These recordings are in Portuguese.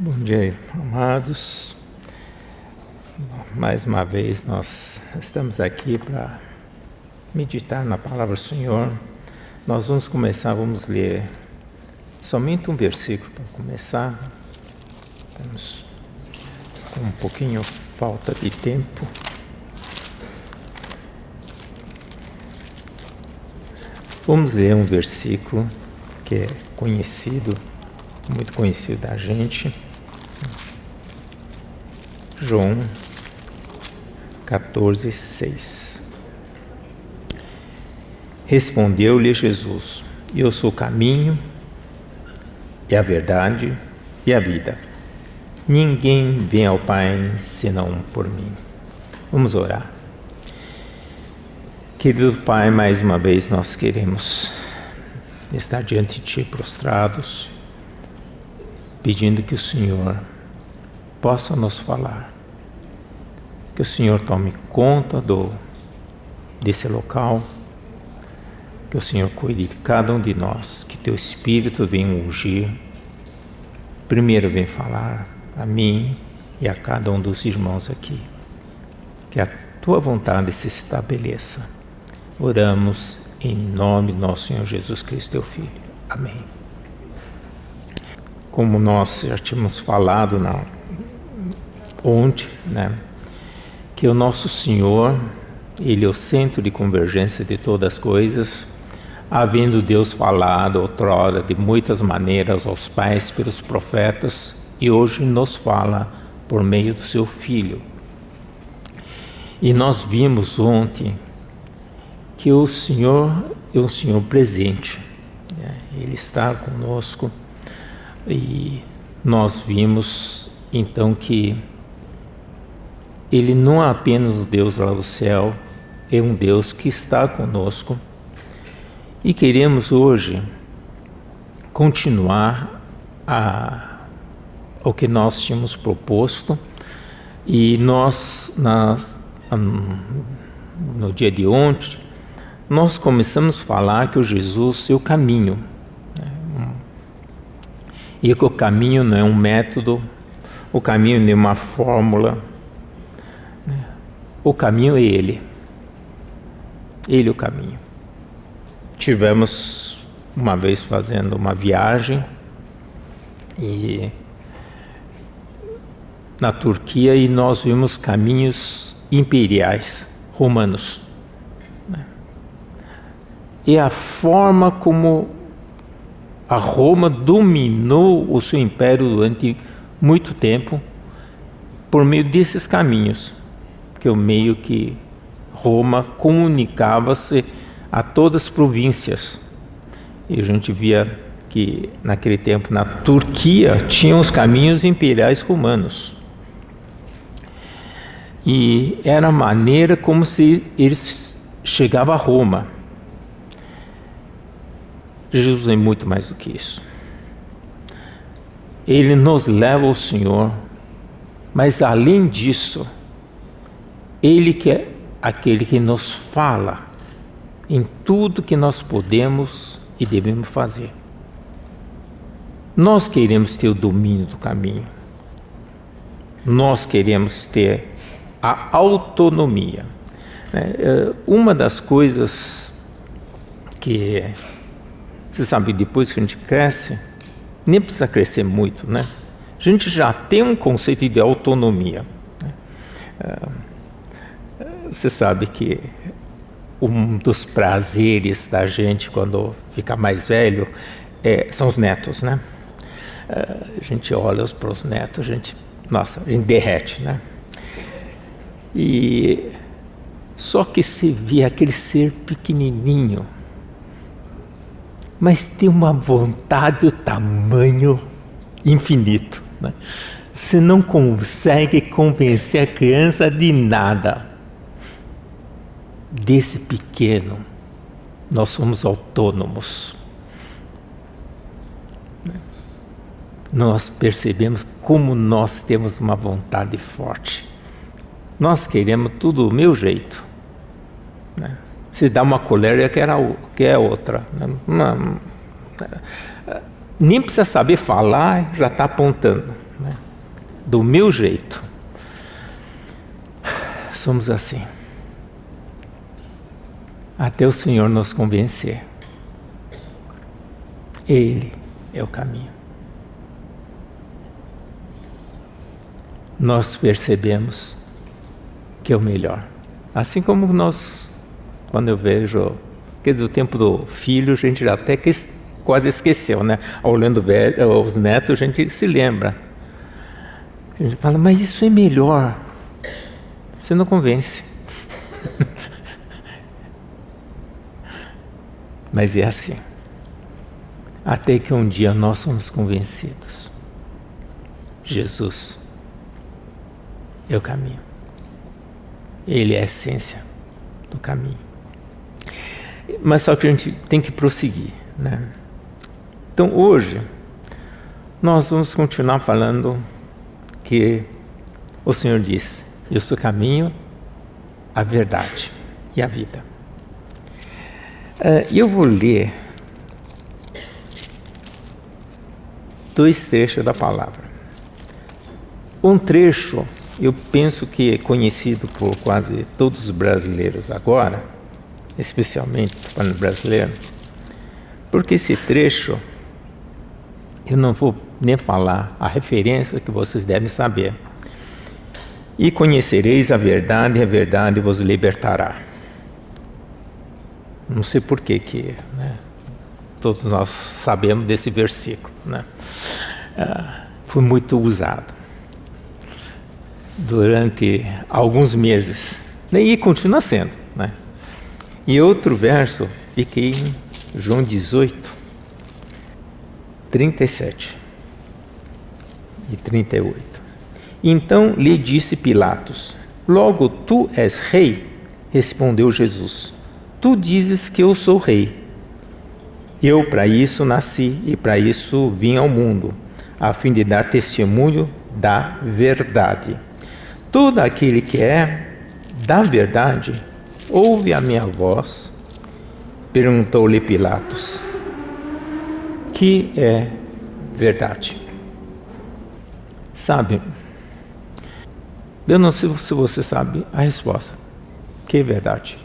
Bom dia, amados. Mais uma vez nós estamos aqui para meditar na palavra do Senhor. Nós vamos ler somente um versículo para começar. Estamos com um pouquinho falta de tempo. Vamos ler um versículo que é conhecido, muito conhecido da gente. João 14:6. Respondeu-lhe Jesus: Eu sou o caminho, e a verdade e a vida. Ninguém vem ao Pai senão por mim. Vamos orar. Querido Pai, mais uma vez nós queremos estar diante de Ti prostrados, pedindo que o Senhor possa nos falar, que o Senhor tome conta desse local, que o Senhor cuide de cada um de nós, que Teu Espírito venha ungir, primeiro vem falar a mim e a cada um dos irmãos aqui, que a Tua vontade se estabeleça. Oramos em nome do nosso Senhor Jesus Cristo, Teu Filho. Amém. Como nós já tínhamos falado ontem, que o nosso Senhor, Ele é o centro de convergência de todas as coisas, havendo Deus falado outrora de muitas maneiras aos pais pelos profetas, e hoje nos fala por meio do Seu Filho. E nós vimos ontem que o Senhor é um Senhor presente, Ele está conosco, e nós vimos então que Ele não é apenas o Deus lá do céu, é um Deus que está conosco. E queremos hoje continuar o que nós tínhamos proposto, e nós no dia de ontem nós começamos a falar que o Jesus é o caminho, e que o caminho não é um método, o caminho não é uma fórmula, o caminho é Ele é o caminho. Tivemos uma vez fazendo uma viagem na Turquia, e nós vimos caminhos imperiais romanos, e a forma como a Roma dominou o seu império durante muito tempo por meio desses caminhos, que é o meio que Roma comunicava-se a todas as províncias. E a gente via que naquele tempo na Turquia tinham os caminhos imperiais romanos, e era a maneira como se eles chegavam a Roma. Jesus é muito mais do que isso. Ele nos leva ao Senhor, mas além disso, Ele que é aquele que nos fala em tudo que nós podemos e devemos fazer. Nós queremos ter o domínio do caminho. Nós queremos ter a autonomia. Uma das coisas que você sabe, depois que a gente cresce, nem precisa crescer muito, A gente já tem um conceito de autonomia. Você sabe que um dos prazeres da gente quando fica mais velho são os netos, A gente olha para os netos, a gente derrete, E só que se vê aquele ser pequenininho, mas tem uma vontade, o tamanho infinito, Você não consegue convencer a criança de nada. Desse pequeno, nós somos autônomos. Nós percebemos como nós temos uma vontade forte. Nós queremos tudo do meu jeito, Se dá uma colher, quer outra. Nem precisa saber falar, já está apontando, do meu jeito. Somos assim. Até o Senhor nos convencer. Ele é o caminho. Nós percebemos que é o melhor. Assim como nós, quando eu vejo, quer dizer, o tempo do filho, a gente já até quase esqueceu, né? Olhando os netos, a gente se lembra. A gente fala, mas isso é melhor. Você não convence. Mas é assim. Até que um dia nós somos convencidos. Jesus é o caminho. Ele é a essência do caminho. Mas só que a gente tem que prosseguir, né? Então hoje nós vamos continuar falando que o Senhor diz: eu sou o caminho, a verdade e a vida. E eu vou ler 2 trechos da palavra. Um trecho, eu penso que é conhecido por quase todos os brasileiros agora, especialmente falando brasileiro, porque esse trecho, eu não vou nem falar a referência que vocês devem saber. E conhecereis a verdade, e a verdade vos libertará. Não sei por que né? Todos nós sabemos desse versículo, né? Foi muito usado durante alguns meses, e continua sendo, né? E outro verso fica em João 18, 37 e 38. Então lhe disse Pilatos: logo tu és rei? Respondeu Jesus: tu dizes que eu sou rei. Eu para isso nasci e para isso vim ao mundo, a fim de dar testemunho da verdade. Todo aquele que é da verdade ouve a minha voz. Perguntou-lhe Pilatos: que é verdade? Sabe, eu não sei se você sabe a resposta. Que é verdade?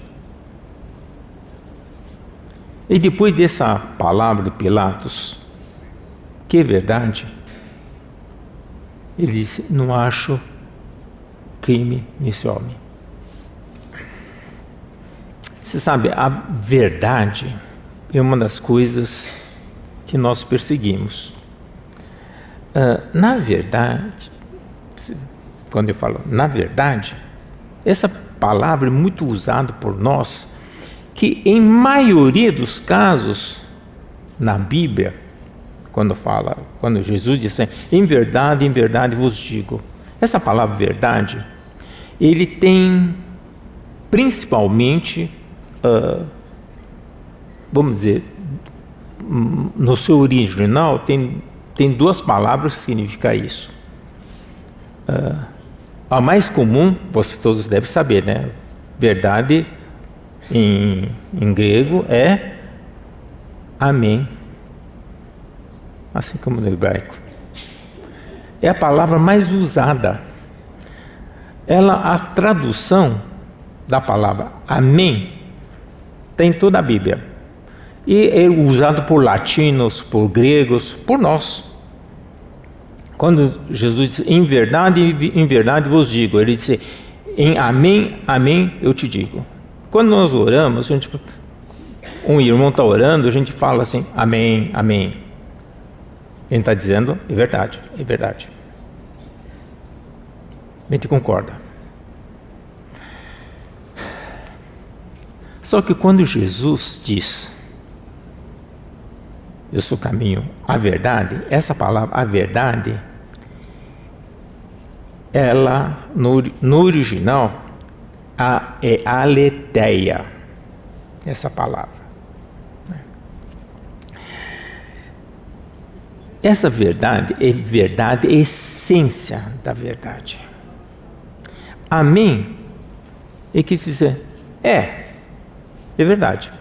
E depois dessa palavra de Pilatos, que é verdade? Ele disse: não acho crime nesse homem. Você sabe, a verdade é uma das coisas que nós perseguimos. Na verdade, quando eu falo na verdade, essa palavra é muito usada por nós, que em maioria dos casos, na Bíblia, quando Jesus disse, em verdade vos digo, essa palavra verdade, ele tem principalmente, vamos dizer, no seu original, tem 2 palavras que significam isso. A mais comum, vocês todos devem saber, né? Verdade em grego é amém, assim como no hebraico. É a palavra mais usada. A tradução da palavra amém tem toda a Bíblia. E é usado por latinos, por gregos, por nós. Quando Jesus diz, em verdade vos digo, ele disse, em amém, amém eu te digo. Quando nós oramos, um irmão está orando, a gente fala assim, amém, amém. Ele está dizendo, é verdade, é verdade. A gente concorda. Só que quando Jesus diz, eu sou o caminho, a verdade, essa palavra, a verdade, ela, no original, é aletheia, essa palavra. Essa verdade é essência da verdade. Amém, ele quis dizer, é verdade,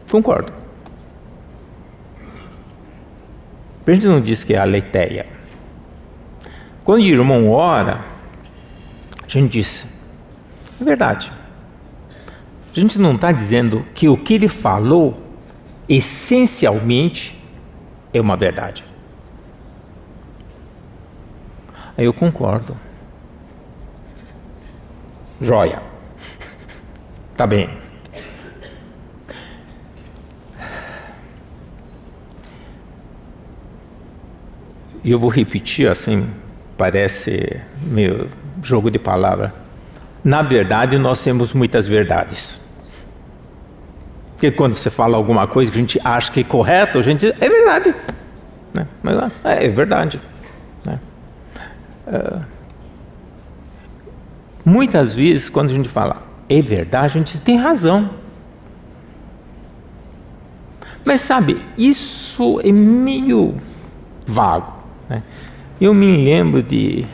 concordo. A gente não diz que é aletheia. Quando o irmão ora, a gente diz, é verdade. A gente não está dizendo que o que ele falou, essencialmente, é uma verdade. Aí eu concordo. Joia. Tá bem. E eu vou repetir assim, parece meio jogo de palavra. Na verdade, nós temos muitas verdades. Porque quando você fala alguma coisa que a gente acha que é correto, a gente diz, é verdade. Né? Mas é verdade. Né? Muitas vezes, quando a gente fala é verdade, a gente tem razão. Mas sabe, isso é meio vago. Né? Eu me lembro de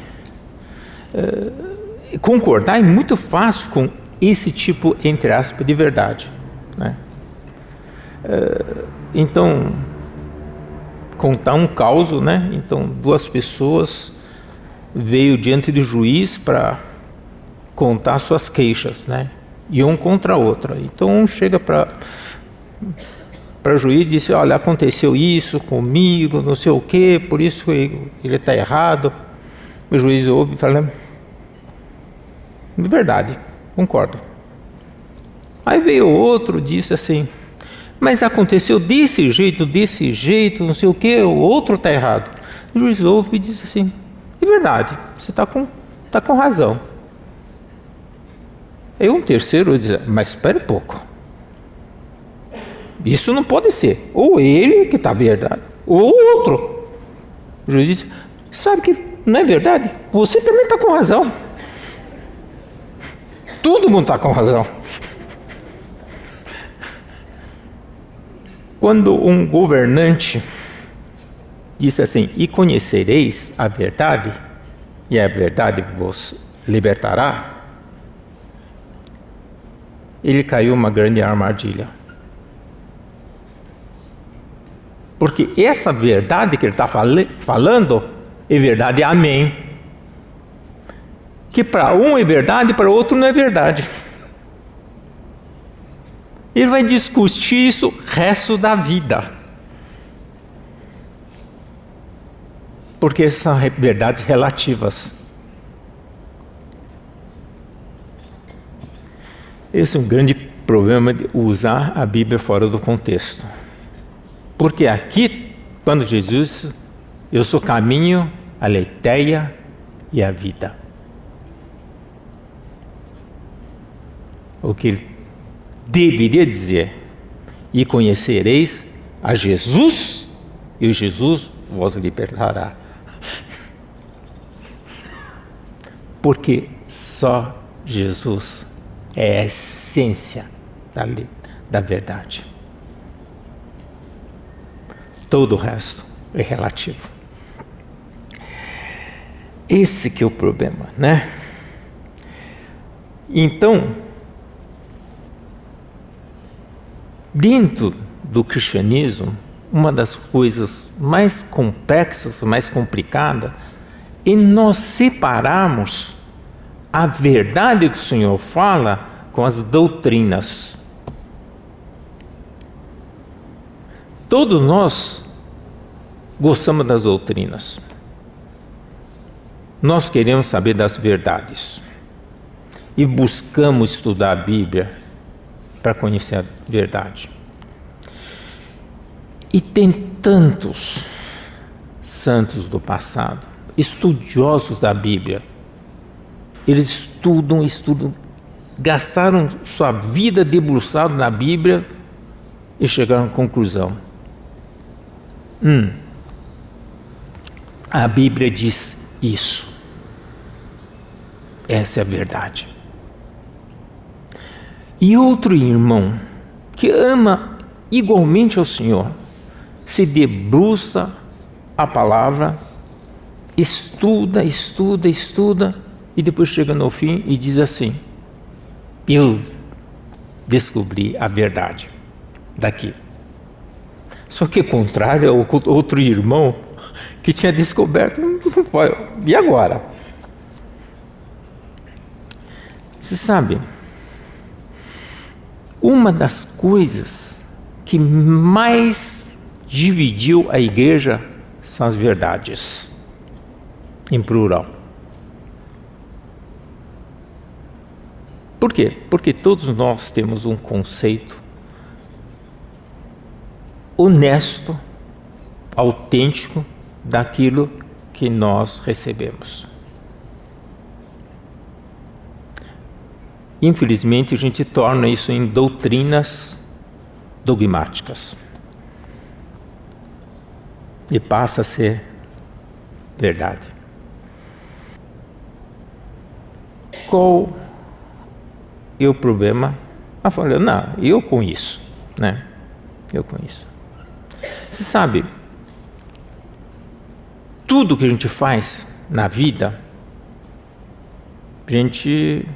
concordar é muito fácil com esse tipo, entre aspas, de verdade. Né? Então, contar um caso, né? Então, duas pessoas veio diante do juiz para contar suas queixas, né? E um contra a outra. Então, um chega para o juiz e disse, olha, aconteceu isso comigo, não sei o quê, por isso ele está errado. O juiz ouve e fala, de verdade, concordo. Aí veio outro, disse assim, mas aconteceu desse jeito, não sei o quê, o outro está errado. O juiz ouve e diz assim, de verdade, você está com razão. Aí um terceiro diz, mas espere um pouco. Isso não pode ser. Ou ele que está verdade, ou o outro. O juiz diz, sabe que não é verdade? Você também está com razão. Todo mundo está com razão. Quando um governante disse assim, e conhecereis a verdade, e a verdade vos libertará, ele caiu uma grande armadilha. Porque essa verdade que ele está falando é verdade, amém. Que para um é verdade, para outro não é verdade. Ele vai discutir isso o resto da vida. Porque são verdades relativas. Esse é um grande problema de usar a Bíblia fora do contexto. Porque aqui, quando Jesus, eu sou o caminho, a leiteia e a vida. O que ele deveria dizer, e conhecereis a Jesus, e o Jesus vos libertará. Porque só Jesus é a essência da verdade. Todo o resto é relativo. Esse que é o problema, né? Então, dentro do cristianismo, uma das coisas mais complexas, mais complicadas, é nós separarmos a verdade que o Senhor fala com as doutrinas. Todos nós gostamos das doutrinas. Nós queremos saber das verdades. E buscamos estudar a Bíblia para conhecer a verdade. E tem tantos santos do passado, estudiosos da Bíblia. Eles estudam, gastaram sua vida debruçado na Bíblia e chegaram à conclusão. A Bíblia diz isso. Essa é a verdade. E outro irmão que ama igualmente ao Senhor, se debruça a palavra, estuda e depois chega no fim e diz assim, eu descobri a verdade daqui. Só que contrário ao outro irmão que tinha descoberto. E agora? Você sabe, uma das coisas que mais dividiu a igreja são as verdades, em plural. Por quê? Porque todos nós temos um conceito honesto, autêntico daquilo que nós recebemos. Infelizmente, a gente torna isso em doutrinas dogmáticas e passa a ser verdade. Qual é o problema? Eu falei, não, eu com isso, né? Eu com isso. Você sabe, tudo que a gente faz na vida, a gente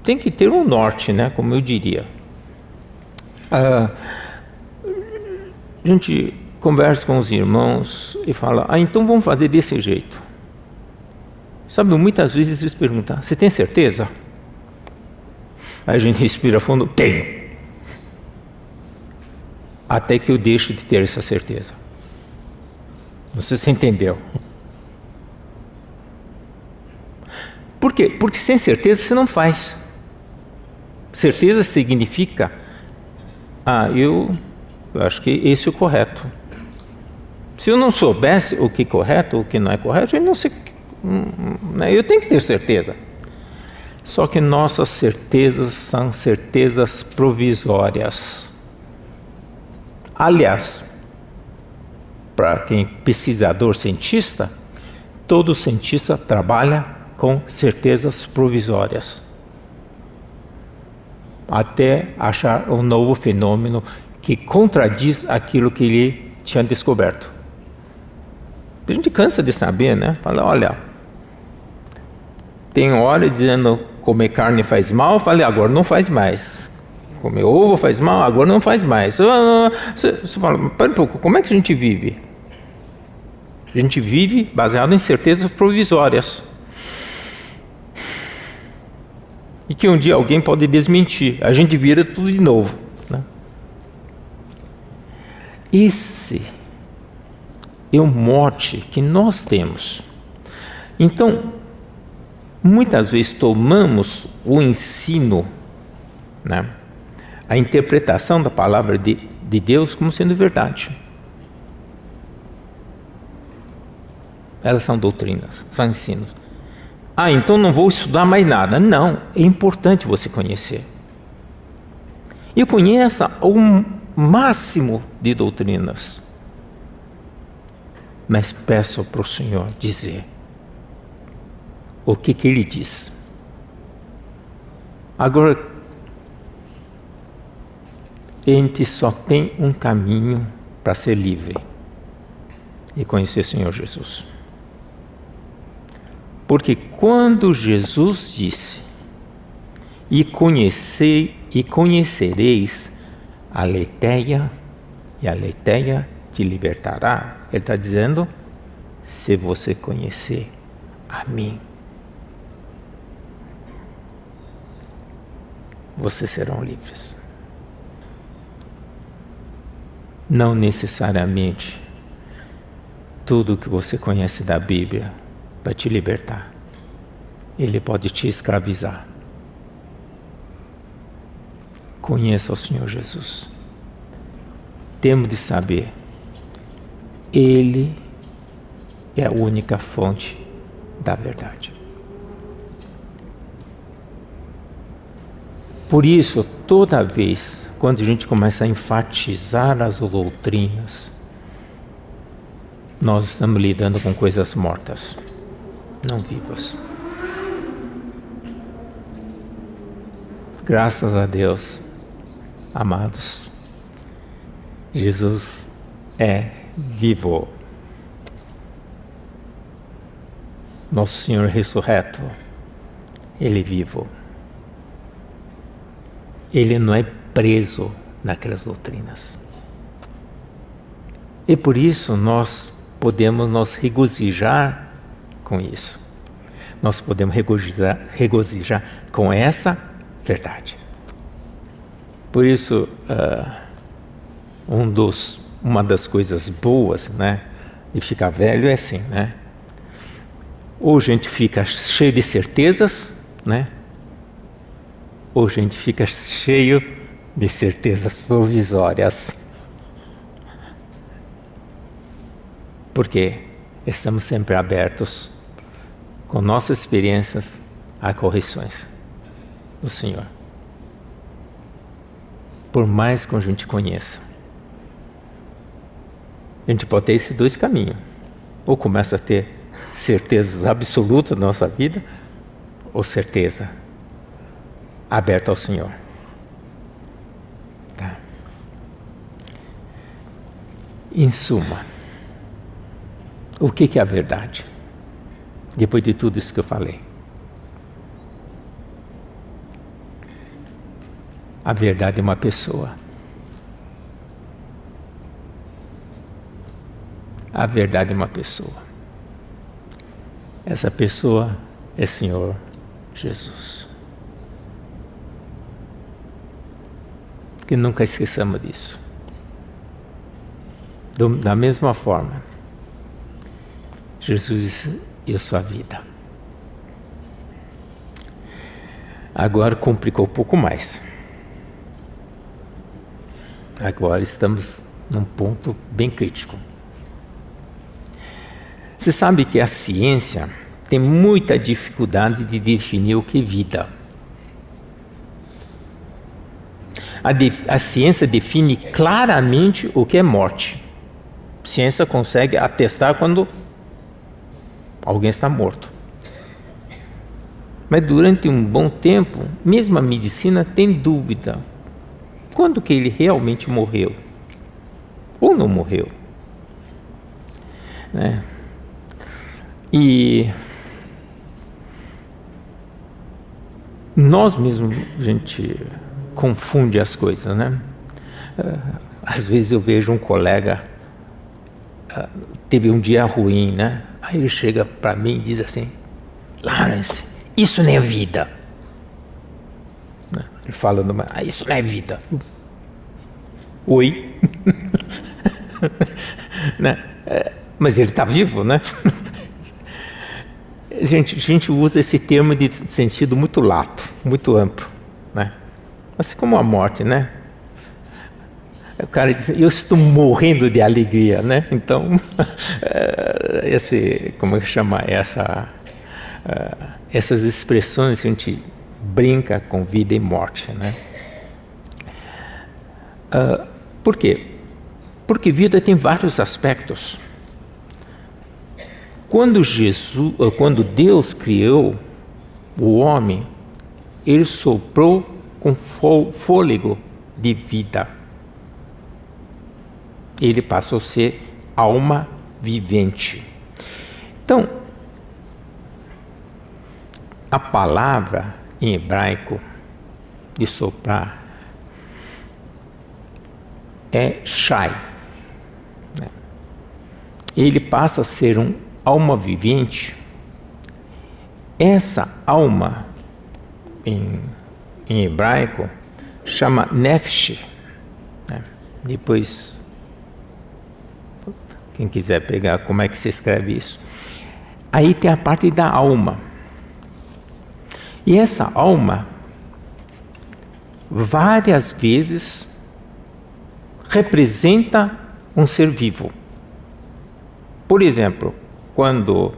tem que ter um norte, né? Como eu diria. A gente conversa com os irmãos e fala, então vamos fazer desse jeito. Sabe, muitas vezes eles perguntam, você tem certeza? Aí a gente respira fundo, tenho. Até que eu deixo de ter essa certeza. Não sei se você entendeu. Por quê? Porque sem certeza você não faz. Certeza significa, eu acho que esse é o correto. Se eu não soubesse o que é correto, o que não é correto, eu não sei, eu tenho que ter certeza. Só que nossas certezas são certezas provisórias. Aliás, para quem é pesquisador, cientista, todo cientista trabalha com certezas provisórias, até achar um novo fenômeno que contradiz aquilo que ele tinha descoberto. A gente cansa de saber, né? Fala, olha, tem hora dizendo comer carne faz mal, falei, agora não faz mais. Comer ovo faz mal, agora não faz mais. Você fala, pera um pouco, como é que a gente vive? A gente vive baseado em certezas provisórias. E que um dia alguém pode desmentir, a gente vira tudo de novo, né? Esse é o mote que nós temos. Então, muitas vezes tomamos o ensino, né, a interpretação da palavra de Deus como sendo verdade. Elas são doutrinas, são ensinos. Então não vou estudar mais nada. Não, é importante você conhecer. E conheça o máximo de doutrinas. Mas peça para o Senhor dizer o que Ele diz. Agora, a gente só tem um caminho para ser livre e conhecer o Senhor Jesus. Porque quando Jesus disse, e conhecereis a Aletheia, e a Aletheia te libertará, Ele está dizendo, se você conhecer a mim, vocês serão livres. Não necessariamente tudo que você conhece da Bíblia vai te libertar. Ele pode te escravizar. Conheça o Senhor Jesus. Temos de saber, Ele é a única fonte da verdade. Por isso, toda vez quando a gente começa a enfatizar as doutrinas, nós estamos lidando com coisas mortas, não vivas. Graças a Deus, amados, Jesus é vivo. Nosso Senhor ressurreto, Ele é vivo. Ele não é preso naquelas doutrinas. E por isso nós podemos nos regozijar com isso. Nós podemos regozijar com essa verdade. Por isso, uma das coisas boas, né, de ficar velho é assim, né? Ou a gente fica cheio de certezas, né? Ou a gente fica cheio de certezas provisórias. Porque estamos sempre abertos, com nossas experiências, a correções do Senhor. Por mais que a gente conheça. A gente pode ter esses dois caminhos. Ou começa a ter certezas absolutas na nossa vida, ou certeza aberta ao Senhor. Tá? Em suma, o que é a verdade? Depois de tudo isso que eu falei. A verdade é uma pessoa. A verdade é uma pessoa. Essa pessoa é Senhor Jesus. Que nunca esqueçamos disso. Da mesma forma, Jesus e a sua vida. Agora complicou um pouco mais. Agora estamos num ponto bem crítico. Você sabe que a ciência tem muita dificuldade de definir o que é vida. A ciência define claramente o que é morte. A ciência consegue atestar quando alguém está morto. Mas durante um bom tempo, mesmo a medicina tem dúvida. Quando que ele realmente morreu? Ou não morreu? Né? E nós mesmos, a gente confunde as coisas, né? Às vezes eu vejo um colega, teve um dia ruim, né? Aí ele chega para mim e diz assim: Lawrence, isso não é vida. Ele fala, isso não é vida. Oi? Né? Mas ele está vivo, né? A gente usa esse termo de sentido muito lato, muito amplo, né? Assim como a morte, né? O cara diz, eu estou morrendo de alegria, né? Então, como é que chama? Essas expressões que a gente brinca com vida e morte, né? Por quê? Porque vida tem vários aspectos. Quando Deus criou o homem, Ele soprou com fôlego de vida. Ele passou a ser alma vivente. Então, a palavra em hebraico de soprar é shai. Ele passa a ser alma vivente. Essa alma, em hebraico, chama nefesh. Depois, quem quiser pegar como é que se escreve isso. Aí tem a parte da alma. E essa alma, várias vezes, representa um ser vivo. Por exemplo, quando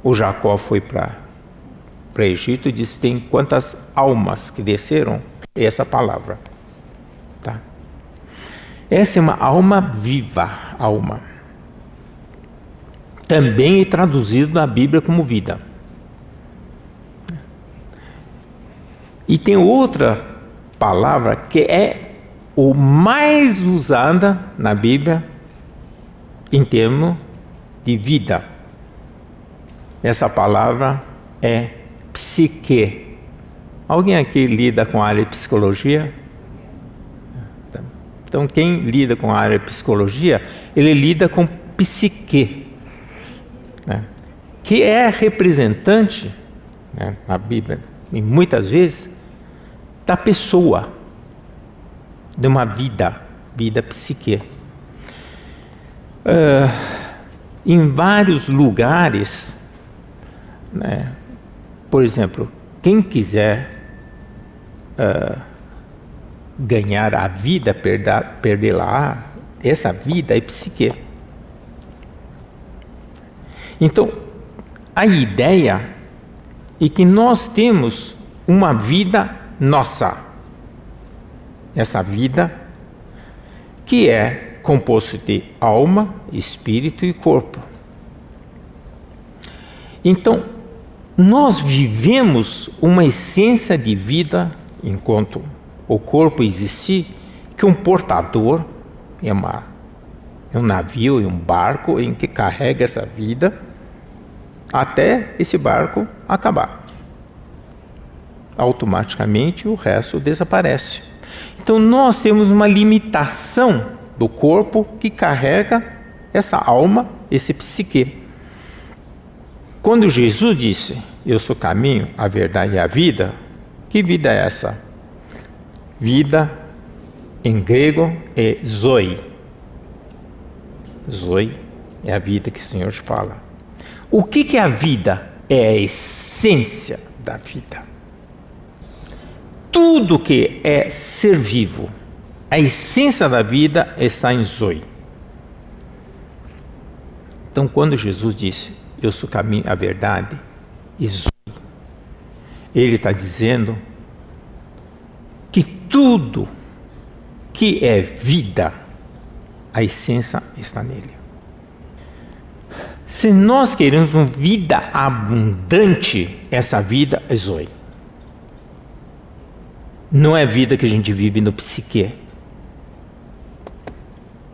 o Jacó foi para o Egito, diz que tem quantas almas que desceram, é essa palavra. Tá? Essa é uma alma viva, alma. Também é traduzido na Bíblia como vida. E tem outra palavra que é o mais usada na Bíblia em termos de vida. Essa palavra é psique. Alguém aqui lida com a área de psicologia? Então, quem lida com a área de psicologia, ele lida com psique, né? Que é representante, né, na Bíblia, e muitas vezes, da pessoa, de uma vida psique. Em vários lugares, né, por exemplo, quem quiser ganhar a vida, perdê-la, essa vida é psique. Então, a ideia é que nós temos uma vida nossa. Essa vida que é composto de alma, espírito e corpo. Então, nós vivemos uma essência de vida enquanto o corpo existir, que um portador é um navio, é um barco em que carrega essa vida até esse barco acabar. Automaticamente o resto desaparece. Então nós temos uma limitação do corpo que carrega essa alma, esse psique. Quando Jesus disse, eu sou o caminho, a verdade e a vida, que vida é essa? Vida, em grego, é zoe. Zoe é a vida que o Senhor fala. O que é a vida? É a essência da vida. Tudo que é ser vivo, a essência da vida está em zoe. Então, quando Jesus disse, eu sou o caminho, a verdade e zoe, Ele está dizendo que tudo que é vida, a essência está nele. Se nós queremos uma vida abundante, essa vida é zoe. Não é vida que a gente vive no psique.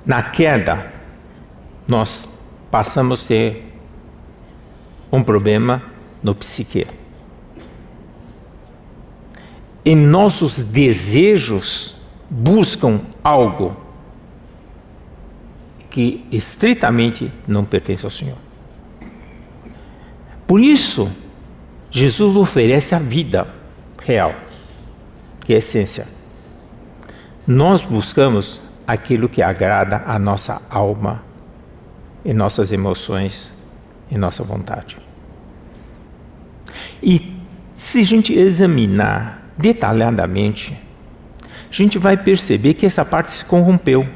Na queda, nós passamos a ter um problema no psique. E nossos desejos buscam algo que estritamente não pertence ao Senhor. Por isso, Jesus oferece a vida real, que é a essência. Nós buscamos aquilo que agrada a nossa alma, e nossas emoções, e nossa vontade. E se a gente examinar detalhadamente, a gente vai perceber que essa parte se corrompeu.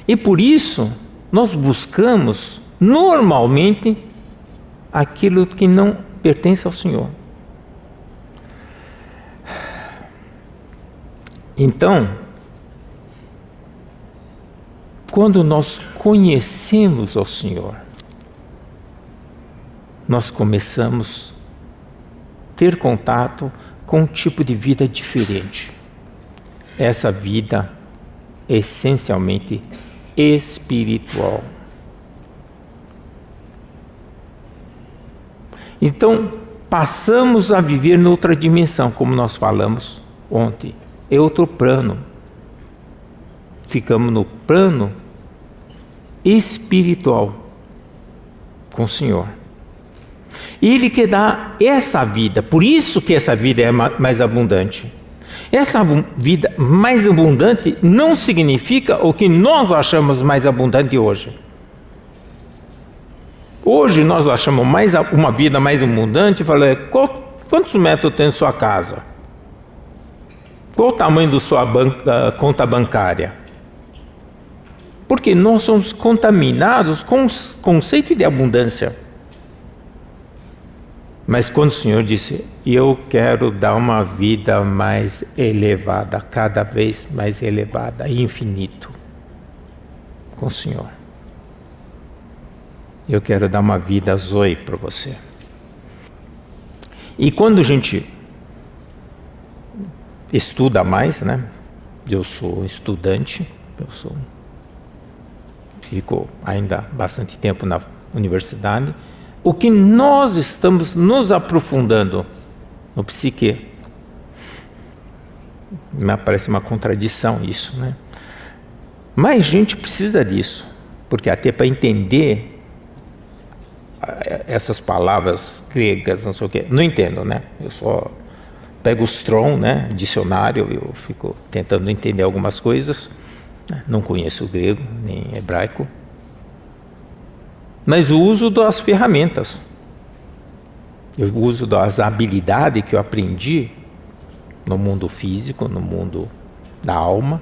E por isso, nós buscamos normalmente aquilo que não pertence ao Senhor. Então, quando nós conhecemos ao Senhor, nós começamos a ter contato com um tipo de vida diferente. Essa vida é essencialmente espiritual. Então, passamos a viver noutra dimensão, como nós falamos ontem. É outro plano. Ficamos no plano espiritual com o Senhor. E Ele quer dar essa vida, por isso que essa vida é mais abundante. Essa vida mais abundante não significa o que nós achamos mais abundante hoje. Hoje nós achamos uma vida mais abundante, quantos metros tem sua casa? Qual o tamanho da sua conta bancária? Porque nós somos contaminados com o conceito de abundância. Mas quando o Senhor disse, eu quero dar uma vida mais elevada, cada vez mais elevada, infinito, com o Senhor. Eu quero dar uma vida zoe para você. E quando a gente estuda mais, né? Eu sou estudante, fico ainda bastante tempo na universidade. O que nós estamos nos aprofundando no psique, me parece uma contradição isso, né? Mas a gente precisa disso. porque até para entender essas palavras gregas, não sei o quê, não entendo, né? Eu só pego o Strong, né? Dicionário, eu fico tentando entender algumas coisas, né? Não conheço o grego nem hebraico, mas o uso das ferramentas, o uso das habilidades que eu aprendi no mundo físico, no mundo da alma,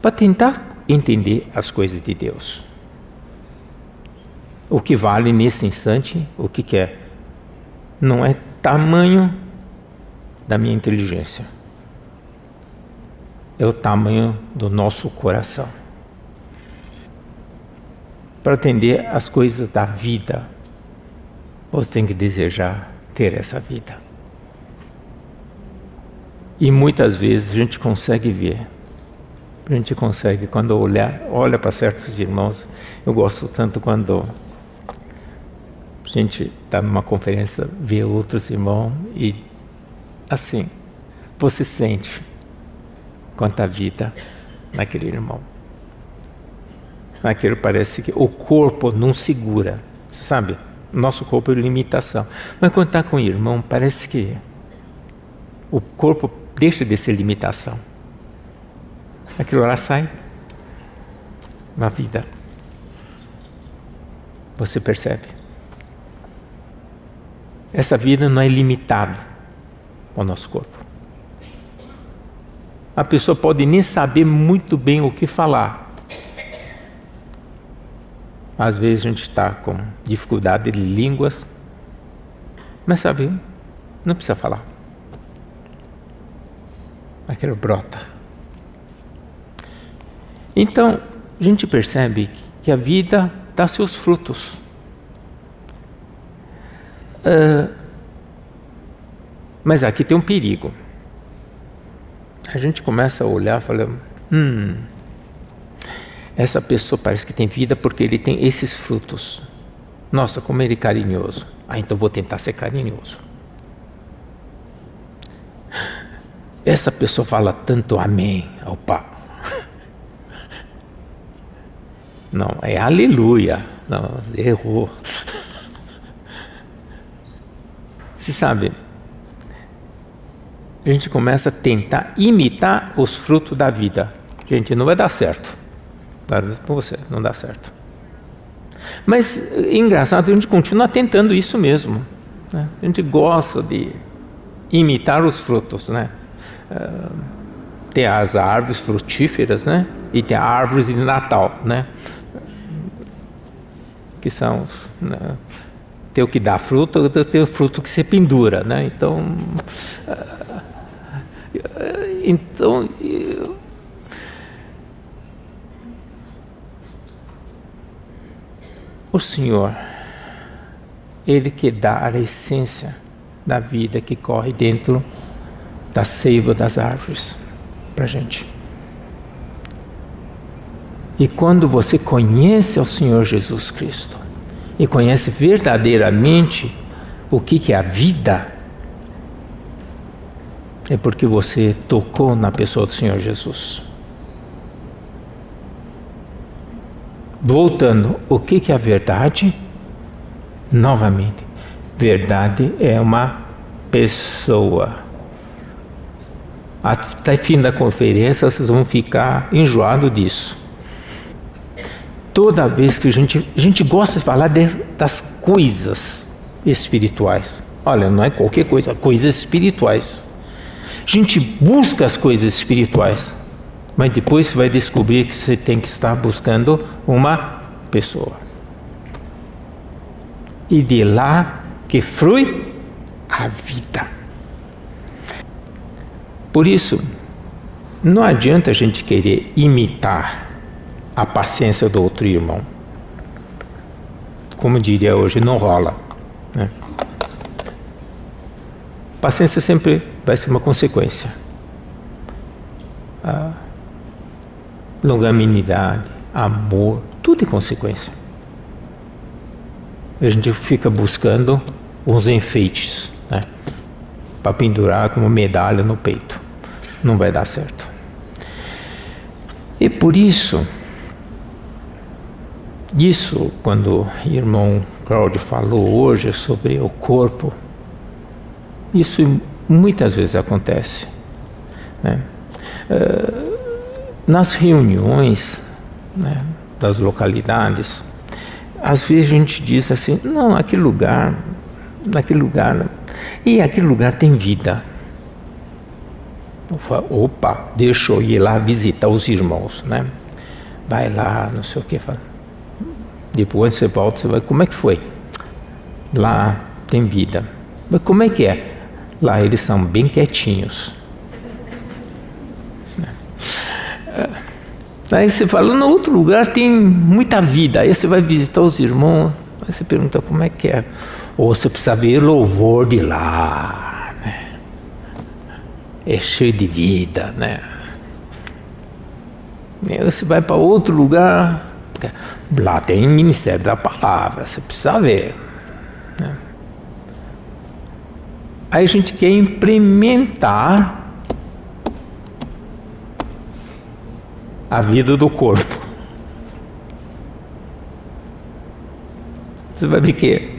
para tentar entender as coisas de Deus. O que vale nesse instante, o que é? Não é tamanho da minha inteligência, é o tamanho do nosso coração. Para entender as coisas da vida, você tem que desejar ter essa vida. E muitas vezes a gente consegue ver. A gente consegue, quando olha para certos irmãos. Eu gosto tanto quando a gente está numa conferência, vê outros irmãos e assim, você sente quanta vida naquele irmão. Naquele parece que o corpo não segura, você sabe? Nosso corpo é limitação. Mas quando está com o irmão, parece que o corpo deixa de ser limitação. Aquilo lá sai uma vida. Você percebe? Essa vida não é limitada ao nosso corpo. A pessoa pode nem saber muito bem o que falar. Às vezes a gente está com dificuldade de línguas, mas sabe, não precisa falar. Aquilo brota. Então, a gente percebe que a vida dá seus frutos. Mas aqui tem um perigo. A gente começa a olhar e fala, essa pessoa parece que tem vida porque ele tem esses frutos. Nossa, como ele é carinhoso. Então vou tentar ser carinhoso. Essa pessoa fala tanto amém ao Pai. Não, é aleluia. Não, errou. Você sabe, a gente começa a tentar imitar os frutos da vida. Gente, não vai dar certo. Claro, com você, não dá certo. Mas, engraçado, a gente continua tentando isso mesmo. Né? A gente gosta de imitar os frutos, né? Tem as árvores frutíferas, né? E tem as árvores de Natal, né? Que são, né? Tem o que dá fruto, outro tem o fruto que se pendura, né? O Senhor, Ele que dá a essência da vida que corre dentro da seiva das árvores para a gente. E quando você conhece o Senhor Jesus Cristo e conhece verdadeiramente o que é a vida, é porque você tocou na pessoa do Senhor Jesus. Voltando, o que é a verdade? Novamente, verdade é uma pessoa. Até fim da conferência vocês vão ficar enjoados disso. Toda vez que a gente gosta de falar das coisas espirituais. Olha, não é qualquer coisa, coisas espirituais. A gente busca as coisas espirituais, mas depois você vai descobrir que você tem que estar buscando uma pessoa. E de lá que flui a vida. Por isso, não adianta a gente querer imitar a paciência do outro irmão. Como diria hoje, não rola. Né? Paciência sempre vai ser uma consequência. A longanimidade, amor, tudo é consequência. A gente fica buscando uns enfeites, né? Para pendurar como medalha no peito. Não vai dar certo. E por isso, Isso, quando o irmão Cláudio falou hoje sobre o corpo, isso muitas vezes acontece, né? Nas reuniões, né, das localidades, às vezes a gente diz assim, não, aquele lugar, e aquele lugar tem vida. Eu falo, opa, deixa eu ir lá visitar os irmãos, né? Vai lá, não sei o que, fala. Depois você volta, você vai, como é que foi? Lá tem vida. Mas como é que é? Lá eles são bem quietinhos. Aí você fala, no outro lugar tem muita vida. Aí você vai visitar os irmãos, aí você pergunta como é que é. Ou você precisa ver louvor de lá, né? É cheio de vida, né? E aí você vai para outro lugar, lá tem Ministério da Palavra, você precisa ver, né? Aí a gente quer implementar a vida do corpo. Você vai ver que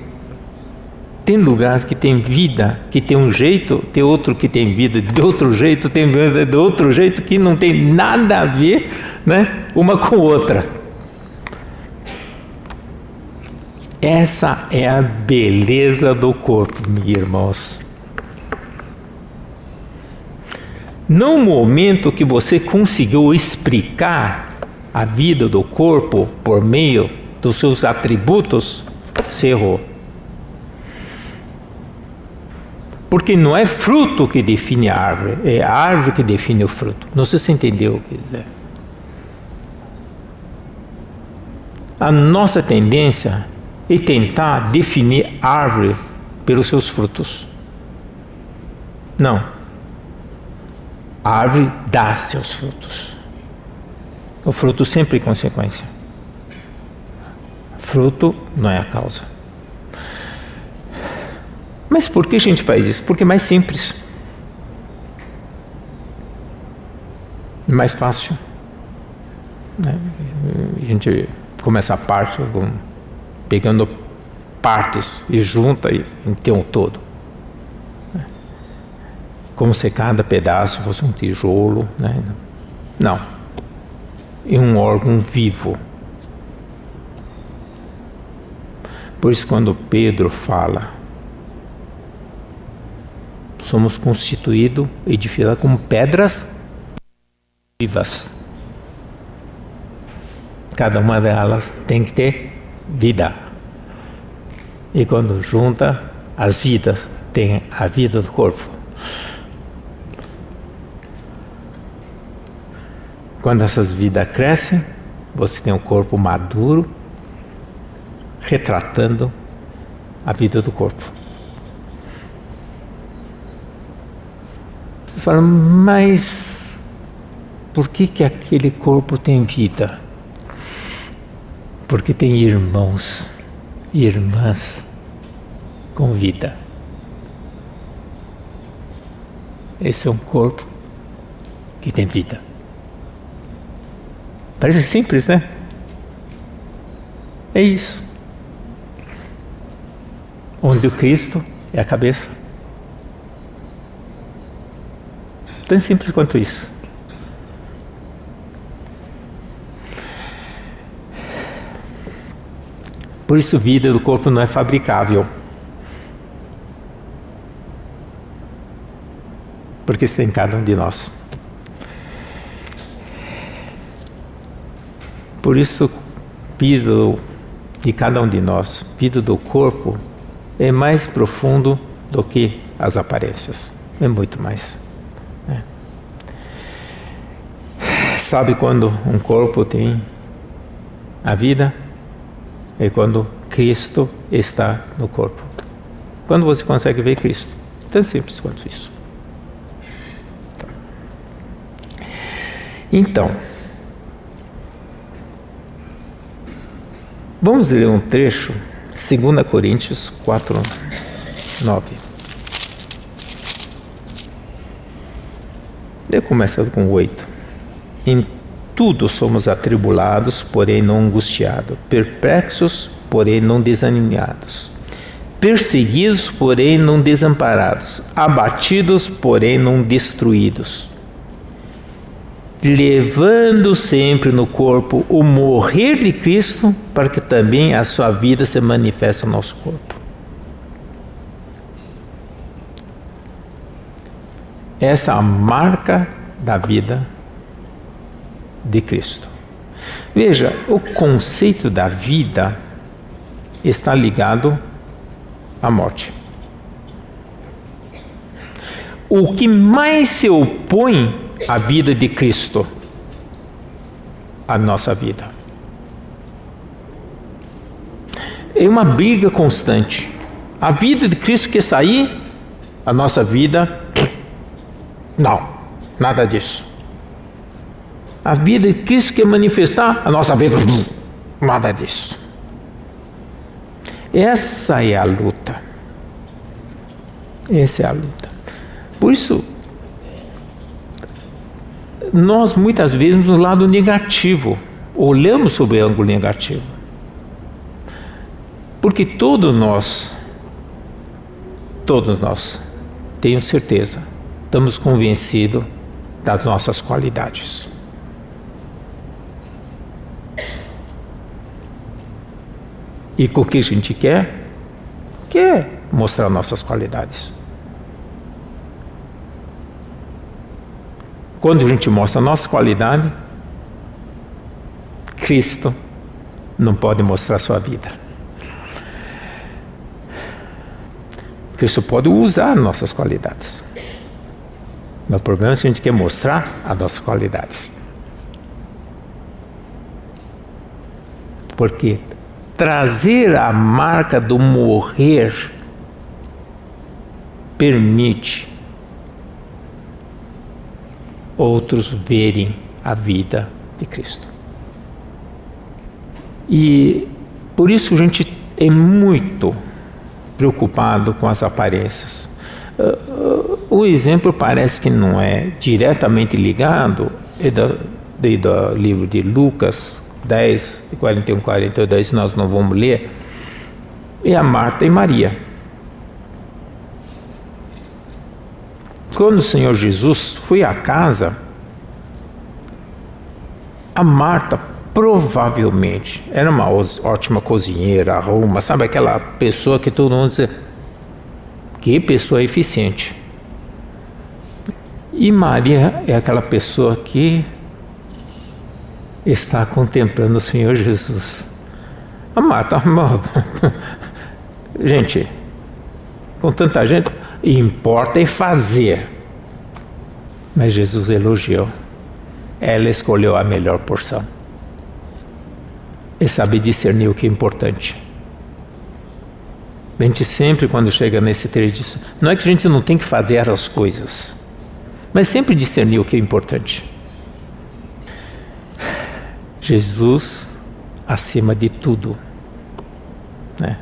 tem lugar que tem vida, que tem um jeito, tem outro que tem vida de outro jeito, tem vida de outro jeito, que não tem nada a ver, né, uma com outra. Essa é a beleza do corpo, meus irmãos. No momento que você conseguiu explicar a vida do corpo por meio dos seus atributos, você errou. Porque não é fruto que define a árvore, é a árvore que define o fruto. Não sei se você entendeu o que dizer. A nossa tendência é tentar definir a árvore pelos seus frutos. Não. A árvore dá seus frutos. O fruto sempre é consequência. Fruto não é a causa. Mas por que a gente faz isso? Porque é mais simples. Mais fácil. Né? A gente começa a parte pegando partes e junta e tem um todo. Como se cada pedaço fosse um tijolo, né? Não. É um órgão vivo. Por isso, quando Pedro fala, somos constituídos, edificados como pedras vivas. Cada uma delas tem que ter vida. E quando junta as vidas, tem a vida do corpo. Quando essas vidas crescem, você tem um corpo maduro, retratando a vida do corpo. Você fala, mas por que aquele corpo tem vida? Porque tem irmãos e irmãs com vida. Esse é um corpo que tem vida. Parece simples, né? É isso. Onde o Cristo é a cabeça. Tão simples quanto isso. Por isso, vida do corpo não é fabricável. Porque está em cada um de nós. Por isso, vida de cada um de nós, vida do corpo, é mais profundo do que as aparências. É muito mais. Né? Sabe quando um corpo tem a vida? É quando Cristo está no corpo. Quando você consegue ver Cristo. Tão simples quanto isso. Então, vamos ler um trecho, 2 Coríntios 4, 9. Eu começo com 8. tudo somos atribulados, porém não angustiados, perplexos, porém não desanimados, perseguidos, porém não desamparados, abatidos, porém não destruídos, levando sempre no corpo o morrer de Cristo, para que também a sua vida se manifeste no nosso corpo. Essa é a marca da vida de Cristo. Veja, o conceito da vida está ligado à morte. O que mais se opõe à vida de Cristo? A nossa vida. É uma briga constante. A vida de Cristo quer sair, a nossa vida, não, nada disso. A vida de Cristo quer manifestar, a nossa vida, nada disso. Essa é a luta. Essa é a luta. Por isso, nós muitas vezes no lado negativo, olhamos sobre o ângulo negativo. Porque todos nós, tenho certeza, estamos convencidos das nossas qualidades. E com o que a gente quer? Quer mostrar nossas qualidades. Quando a gente mostra a nossa qualidade, Cristo não pode mostrar a sua vida. Cristo pode usar nossas qualidades. Mas o problema é que a gente quer mostrar as nossas qualidades. Porque trazer a marca do morrer permite outros verem a vida de Cristo. E por isso a gente é muito preocupado com as aparências. O exemplo parece que não é diretamente ligado, é do livro de Lucas 10, 41, 42, nós não vamos ler, é a Marta e Maria. Quando o Senhor Jesus foi à casa, a Marta provavelmente era uma ótima cozinheira, arruma, sabe aquela pessoa que todo mundo diz, que pessoa eficiente. E Maria é aquela pessoa que está contemplando o Senhor Jesus. A Marta, gente, com tanta gente, importa é fazer. Mas Jesus elogiou. Ela escolheu a melhor porção. E sabe discernir o que é importante. A gente sempre, quando chega nesse trecho, não é que a gente não tem que fazer as coisas, mas sempre discernir o que é importante. Jesus acima de tudo, né?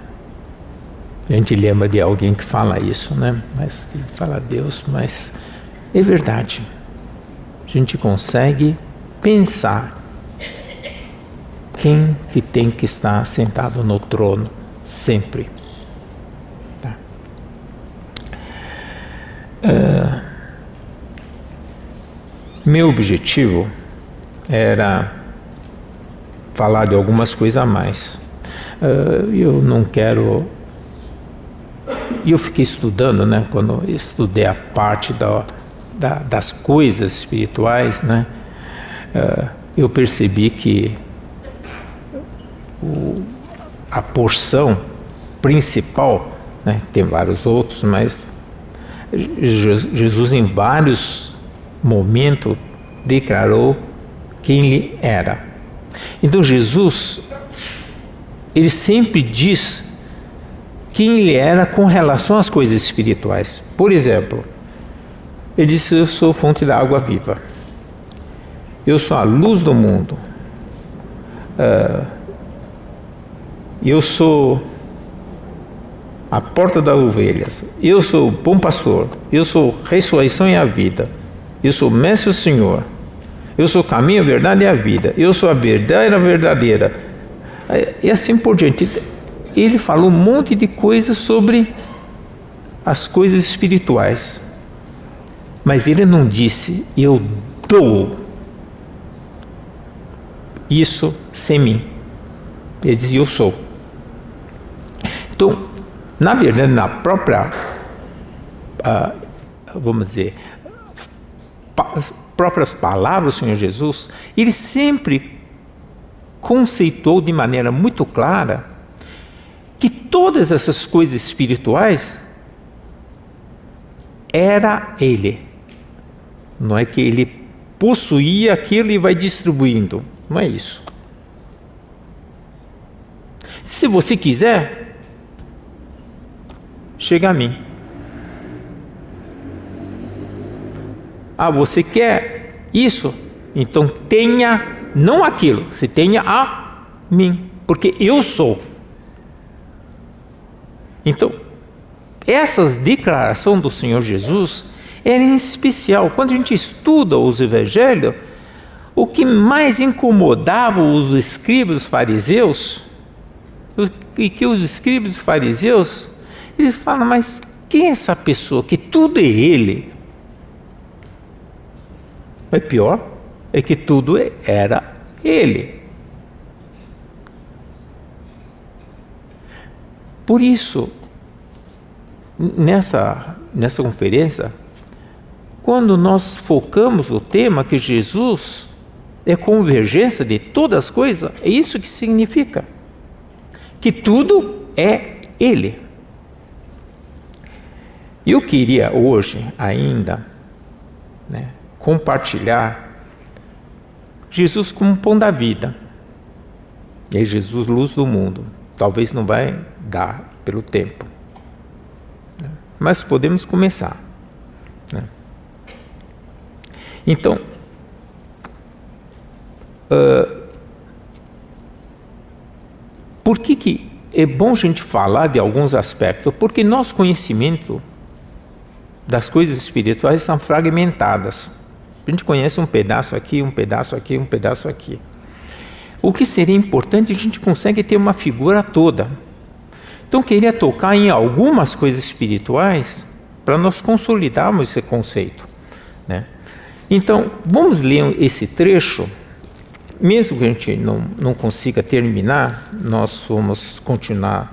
A gente lembra de alguém que fala isso, né? Mas ele fala Deus, mas é verdade. A gente consegue pensar quem que tem que estar sentado no trono sempre. Tá? Meu objetivo era falar de algumas coisas a mais. Eu não quero... Eu fiquei estudando, né? Quando eu estudei a parte das coisas espirituais, né? Eu percebi que a porção principal, né? Tem vários outros, mas Jesus em vários momentos declarou quem ele era. Então Jesus, ele sempre diz quem ele era com relação às coisas espirituais. Por exemplo, ele disse, eu sou fonte da água viva, eu sou a luz do mundo, eu sou a porta das ovelhas, eu sou o bom pastor, eu sou a ressurreição e a vida, eu sou o mestre do Senhor, Eu sou o caminho, a verdade e a vida. Eu sou a verdade verdadeira. E assim por diante. Ele falou um monte de coisas sobre as coisas espirituais. Mas ele não disse, eu dou isso sem mim. Ele dizia, eu sou. Então, na verdade, na própria, vamos dizer, próprias palavras do Senhor Jesus, ele sempre conceitou de maneira muito clara que todas essas coisas espirituais era ele. Não é que ele possuía aquilo e vai distribuindo. Não é isso. Se você quiser, chega a mim. Você quer isso? Então tenha, não aquilo, você tenha a mim, porque eu sou. Então, essas declarações do Senhor Jesus eram em especial. Quando a gente estuda os evangelhos, o que mais incomodava os escribas e os fariseus, e que os escribas e fariseus, eles falam, mas quem é essa pessoa que tudo é ele? Mas pior é que tudo era ele. Por isso, nessa conferência, quando nós focamos o tema que Jesus é convergência de todas as coisas, é isso que significa. Que tudo é ele. Eu queria hoje ainda, compartilhar Jesus como pão da vida. É Jesus, luz do mundo. Talvez não vai dar pelo tempo. Mas podemos começar. Então, por que é bom a gente falar de alguns aspectos? Porque nosso conhecimento das coisas espirituais são fragmentadas. A gente conhece um pedaço aqui, um pedaço aqui, um pedaço aqui. O que seria importante, a gente consegue ter uma figura toda. Então, queria tocar em algumas coisas espirituais para nós consolidarmos esse conceito. Então, vamos ler esse trecho. Mesmo que a gente não consiga terminar, nós vamos continuar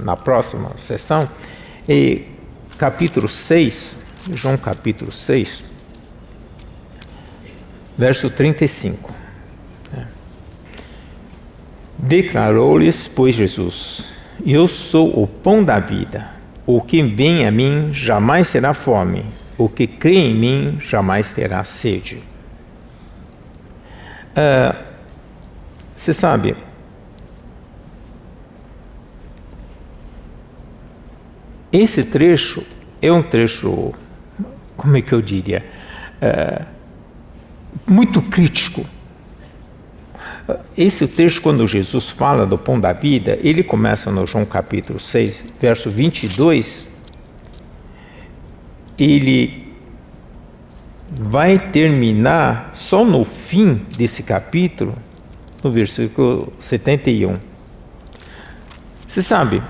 na próxima sessão. Capítulo 6, João capítulo 6, verso 35. Declarou-lhes, pois, Jesus: eu sou o pão da vida. O que vem a mim jamais terá fome. O que crê em mim jamais terá sede. Você sabe, esse trecho é um trecho, como é que eu diria, muito crítico. Esse trecho, quando Jesus fala do pão da vida, ele começa no João capítulo 6, verso 22, ele vai terminar só no fim desse capítulo, no versículo 71. Você sabe,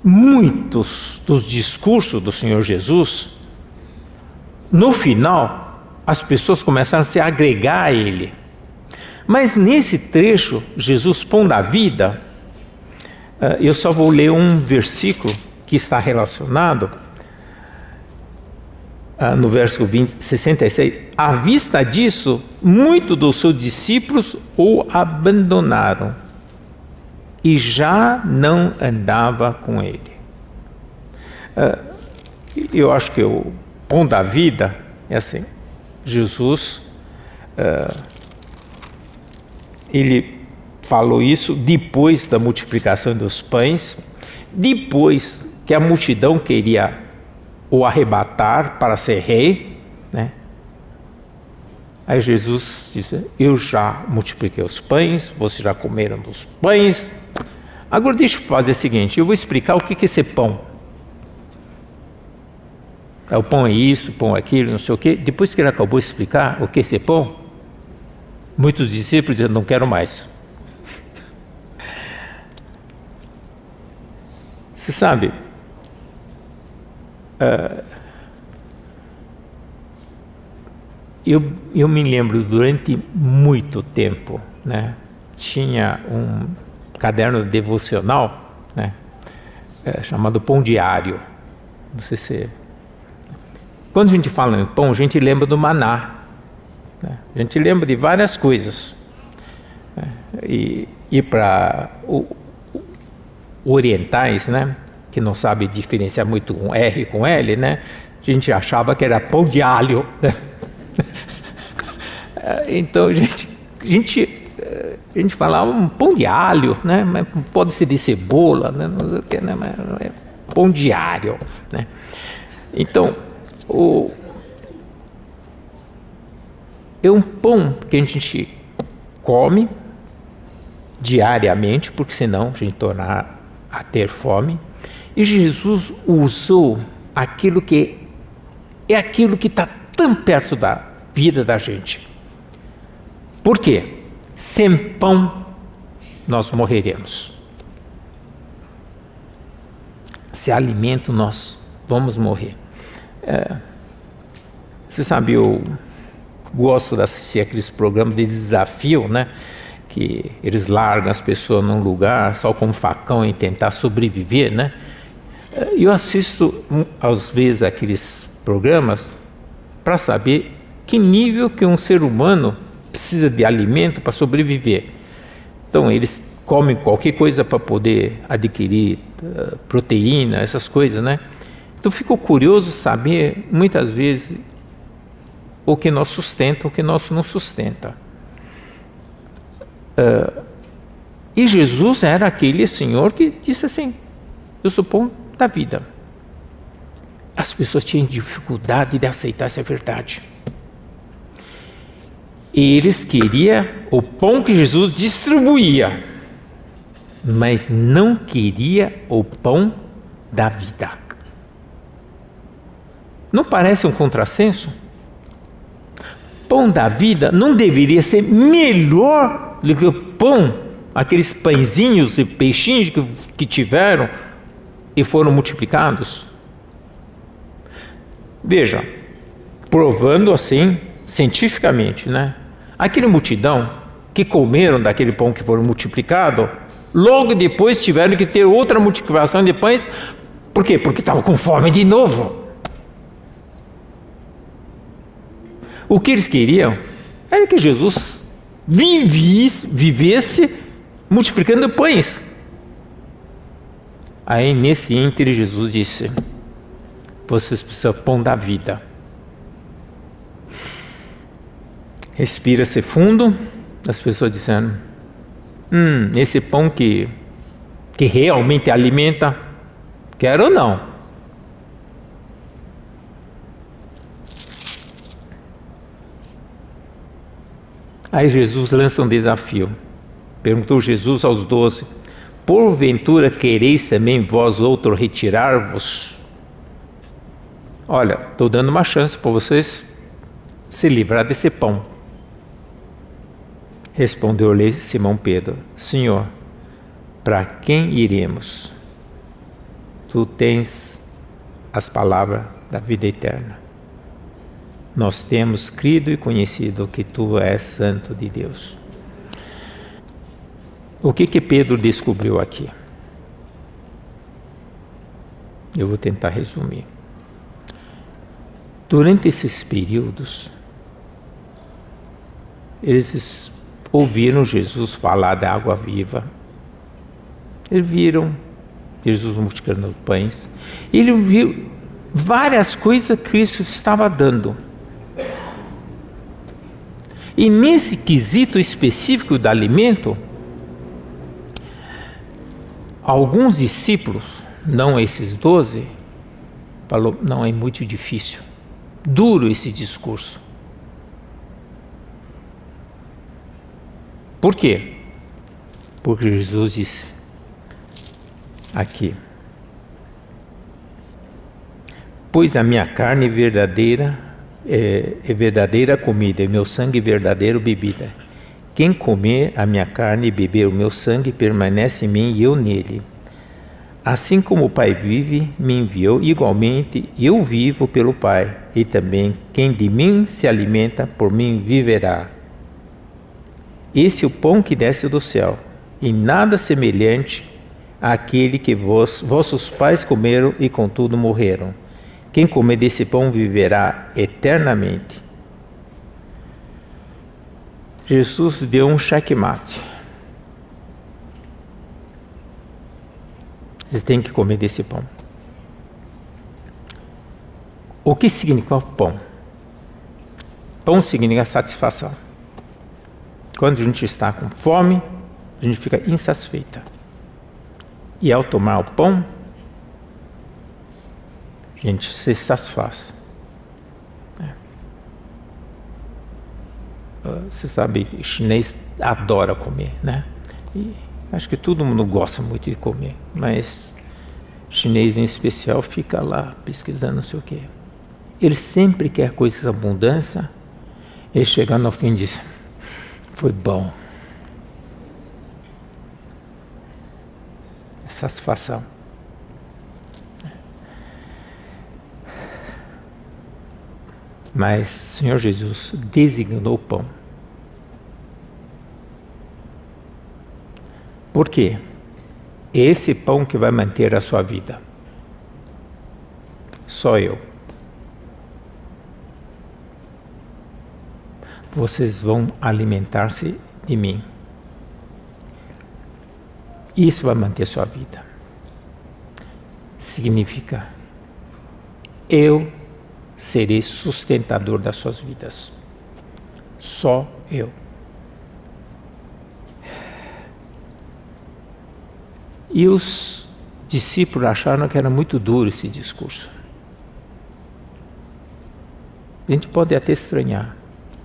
muitos dos discursos do Senhor Jesus, no final, as pessoas começaram a se agregar a Ele. Mas nesse trecho, Jesus, pão da vida, eu só vou ler um versículo que está relacionado, no verso 66, à vista disso, muitos dos seus discípulos o abandonaram e já não andava com ele. Eu acho que o pão da vida é assim, Jesus, ele falou isso depois da multiplicação dos pães, depois que a multidão queria o arrebatar para ser rei, Aí Jesus disse: eu já multipliquei os pães, vocês já comeram dos pães. Agora deixa eu fazer o seguinte, eu vou explicar o que é esse pão. O pão é isso, o pão é aquilo, não sei o quê. Depois que ele acabou de explicar o que é esse pão, Muitos discípulos dizem, não quero mais. Você sabe, eu me lembro durante muito tempo, né, tinha um caderno devocional, né, chamado Pão Diário. Não sei se... Quando a gente fala em pão, a gente lembra do maná, né? A gente lembra de várias coisas, né? E para orientais, né, que não sabem diferenciar muito um R com L, né, a gente achava que era pão de alho, né? Então a gente falava um pão de alho, né? Mas pode ser de cebola, né? Não sei o que, né? Mas é pão diário, né? Então é um pão que a gente come diariamente, porque senão a gente tornar a ter fome. E Jesus usou aquilo que está tão perto da vida da gente. Por quê? Sem pão nós morreremos. Sem alimento nós vamos morrer. Você sabe, eu gosto de assistir aqueles programas de desafio, né? Que eles largam as pessoas num lugar só com um facão e tentar sobreviver, né? Eu assisto às vezes aqueles programas para saber que nível que um ser humano precisa de alimento para sobreviver. Então eles comem qualquer coisa para poder adquirir proteína, essas coisas, né? Então fico curioso saber muitas vezes o que nós sustenta, o que nós não sustenta. E Jesus era aquele Senhor que disse assim: eu sou o pão da vida. As pessoas tinham dificuldade de aceitar essa verdade. Eles queriam o pão que Jesus distribuía, mas não queria o pão da vida. Não parece um contrassenso? Pão da vida não deveria ser melhor do que o pão, aqueles pãezinhos e peixinhos que tiveram e foram multiplicados? Veja, provando assim, cientificamente, né? Aquela multidão que comeram daquele pão que foram multiplicado, logo depois tiveram que ter outra multiplicação de pães. Por quê? Porque estavam com fome de novo. O que eles queriam era que Jesus vivesse multiplicando pães. Aí nesse íntere Jesus disse: vocês precisam do pão da vida. Respira-se fundo, as pessoas dizendo: esse pão que realmente alimenta, quero ou não? Aí Jesus lança um desafio. Perguntou Jesus aos 12: porventura quereis também vós outro retirar-vos? Olha, estou dando uma chance para vocês se livrar desse pão. Respondeu-lhe Simão Pedro: Senhor, para quem iremos? Tu tens as palavras da vida eterna. Nós temos crido e conhecido que Tu és Santo de Deus. O que Pedro descobriu aqui? Eu vou tentar resumir. Durante esses períodos, eles ouviram Jesus falar da água viva. Eles viram Jesus multiplicando pães. Ele viu várias coisas que Cristo estava dando. E nesse quesito específico do alimento, alguns discípulos, não esses 12, falou: não, é muito difícil, duro esse discurso. Por quê? Porque Jesus disse aqui: pois a minha carne verdadeira é verdadeira comida, e meu sangue verdadeiro bebida. Quem comer a minha carne e beber o meu sangue permanece em mim e eu nele. Assim como o Pai vive, me enviou, igualmente eu vivo pelo Pai, e também quem de mim se alimenta, por mim viverá. Esse é o pão que desce do céu, e nada semelhante àquele que vossos pais comeram e contudo morreram. Quem comer desse pão viverá eternamente. Jesus deu um checkmate. Você tem que comer desse pão. O que significa pão? Pão significa satisfação. Quando a gente está com fome, a gente fica insatisfeita. E ao tomar o pão, a gente se satisfaz. Você sabe, o chinês adora comer, né? E acho que todo mundo gosta muito de comer, mas chinês em especial fica lá pesquisando não sei o quê. Ele sempre quer coisas de abundância, e chegando ao fim diz, foi bom. Satisfação. Mas o Senhor Jesus designou o pão. Por quê? Esse pão que vai manter a sua vida. Só eu. Vocês vão alimentar-se de mim. Isso vai manter sua vida. Significa, eu serei sustentador das suas vidas. Só eu. E os discípulos acharam que era muito duro esse discurso. A gente pode até estranhar,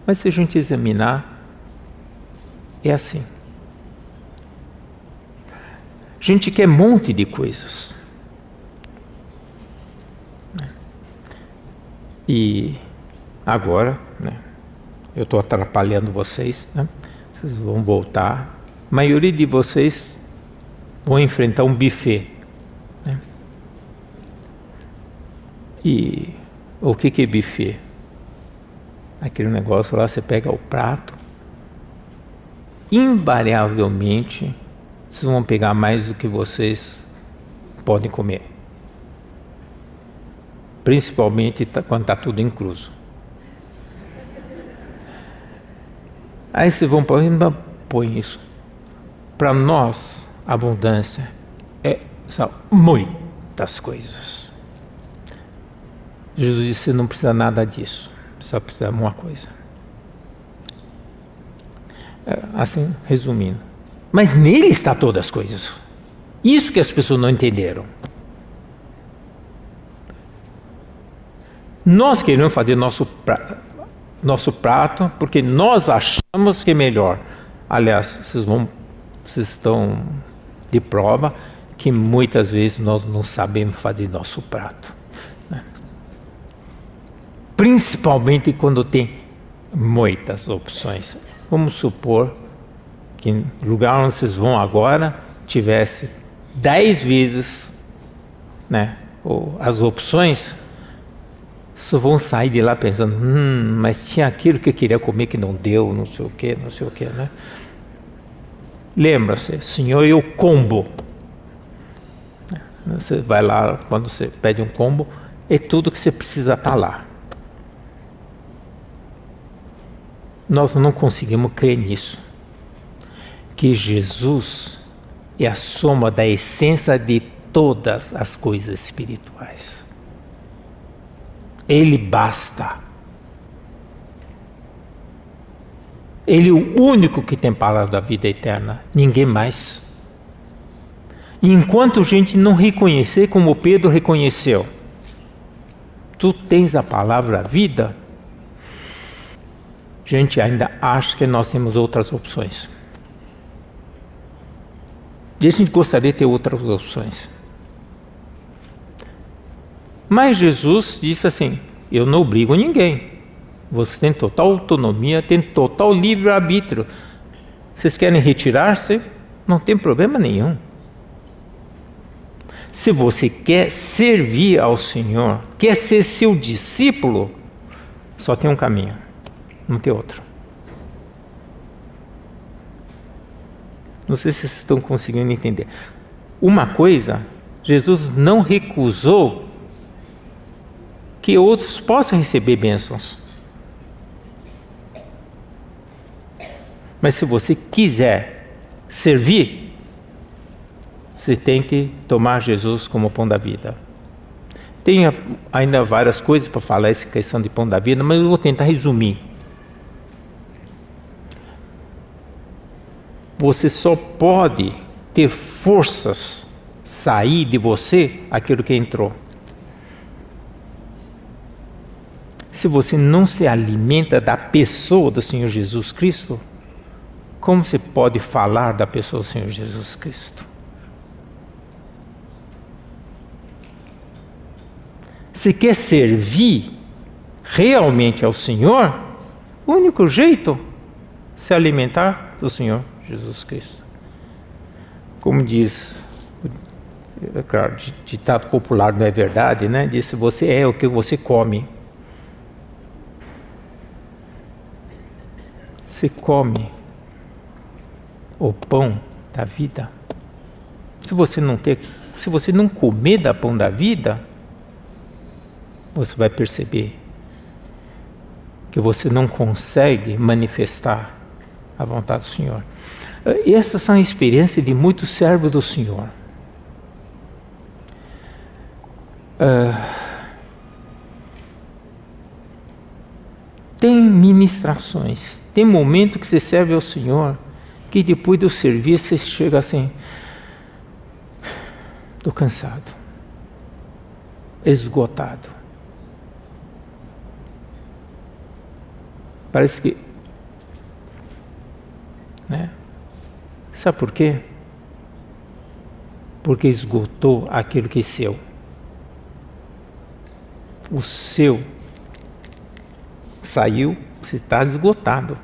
mas se a gente examinar, é assim. A gente quer um monte de coisas. E agora, né, eu estou atrapalhando vocês, né? Vocês vão voltar. A maioria de vocês vão enfrentar um buffet. Né? E o que é buffet? Aquele negócio lá, você pega o prato, invariavelmente, vocês vão pegar mais do que vocês podem comer. Principalmente quando está tudo incluso. Aí vocês vão põe isso. Para nós, abundância são muitas coisas. Jesus disse, você não precisa nada disso, só precisa de uma coisa. Assim, resumindo. Mas nele está todas as coisas. Isso que as pessoas não entenderam. Nós queremos fazer nosso prato porque nós achamos que é melhor. Aliás, vocês estão de prova que muitas vezes nós não sabemos fazer nosso prato. Né? Principalmente quando tem muitas opções. Vamos supor que no lugar onde vocês vão agora tivesse 10 vezes, né, as opções. Só vão sair de lá pensando, mas tinha aquilo que eu queria comer que não deu, não sei o que, né? Lembra-se, Senhor, e o combo. Você vai lá, quando você pede um combo, é tudo que você precisa estar lá. Nós não conseguimos crer nisso. Que Jesus é a soma da essência de todas as coisas espirituais. Ele basta. Ele é o único que tem palavra da vida eterna, ninguém mais. E enquanto a gente não reconhecer como Pedro reconheceu, tu tens a palavra vida, a gente ainda acha que nós temos outras opções. E a gente gostaria de ter outras opções. Mas Jesus disse assim, eu não obrigo ninguém. Você tem total autonomia, tem total livre-arbítrio. Vocês querem retirar-se? Não tem problema nenhum. Se você quer servir ao Senhor, quer ser seu discípulo, só tem um caminho, não tem outro. Não sei se vocês estão conseguindo entender. Uma coisa, Jesus não recusou que outros possam receber bênçãos. Mas se você quiser servir, você tem que tomar Jesus como pão da vida. Tem ainda várias coisas para falar essa questão de pão da vida, mas eu vou tentar resumir. Você só pode ter forças sair de você aquilo que entrou. Se você não se alimenta da pessoa do Senhor Jesus Cristo, como você pode falar da pessoa do Senhor Jesus Cristo? Se quer servir realmente ao Senhor, o único jeito é se alimentar do Senhor Jesus Cristo. Como diz, claro, ditado popular não é verdade, né? Diz: você é o que você come. Você come o pão da vida. Se você não comer da pão da vida, você vai perceber que você não consegue manifestar a vontade do Senhor. Essas são experiências de muitos servos do Senhor. Tem ministrações, tem momento que você serve ao Senhor, que depois do serviço você chega assim: estou cansado, esgotado. Parece que, né? Sabe por quê? Porque esgotou aquilo que é seu. O seu saiu, você está esgotado.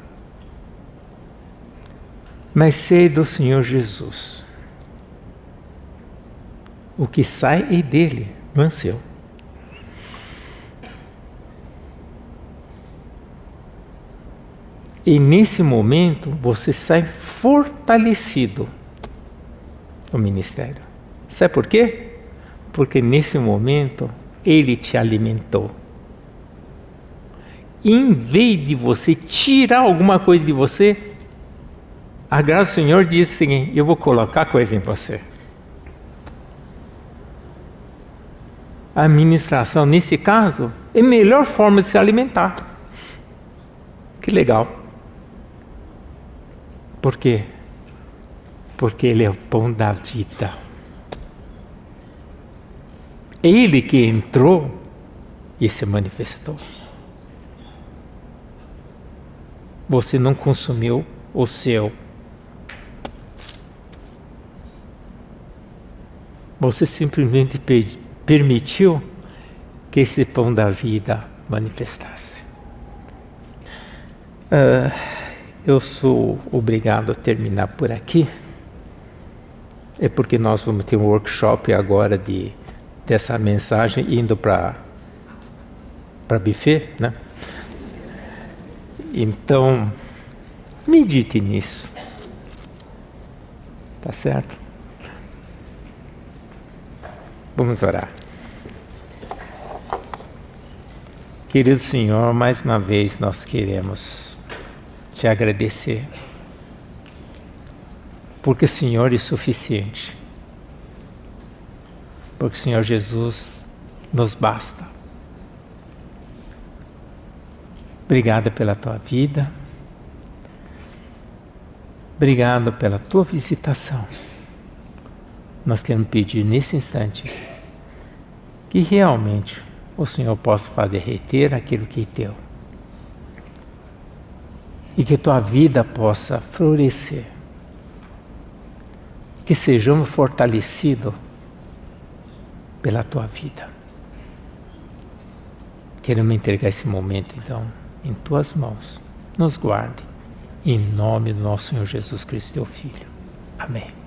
Mas sei do Senhor Jesus. O que sai é dele, não é seu. E nesse momento você sai fortalecido no ministério. Sabe por quê? Porque nesse momento Ele te alimentou. Em vez de você tirar alguma coisa de você, a graça do Senhor diz o seguinte: eu vou colocar coisa em você. A administração, nesse caso, é a melhor forma de se alimentar. Que legal. Por quê? Porque Ele é o pão da vida. Ele que entrou e se manifestou. Você não consumiu o seu. Você simplesmente permitiu que esse pão da vida manifestasse. Eu sou obrigado a terminar por aqui. É porque nós vamos ter um workshop agora dessa mensagem indo para buffet, né? Então, medite nisso. Tá certo? Vamos orar. Querido Senhor, mais uma vez nós queremos te agradecer, porque o Senhor é suficiente, porque o Senhor Jesus nos basta. Obrigado pela tua vida, obrigado pela tua visitação. Nós queremos pedir nesse instante que realmente o Senhor possa fazer reter aquilo que é teu. E que tua vida possa florescer. Que sejamos fortalecidos pela tua vida. Queremos entregar esse momento, então, em tuas mãos. Nos guarde. em nome do nosso Senhor Jesus Cristo, teu Filho. Amém.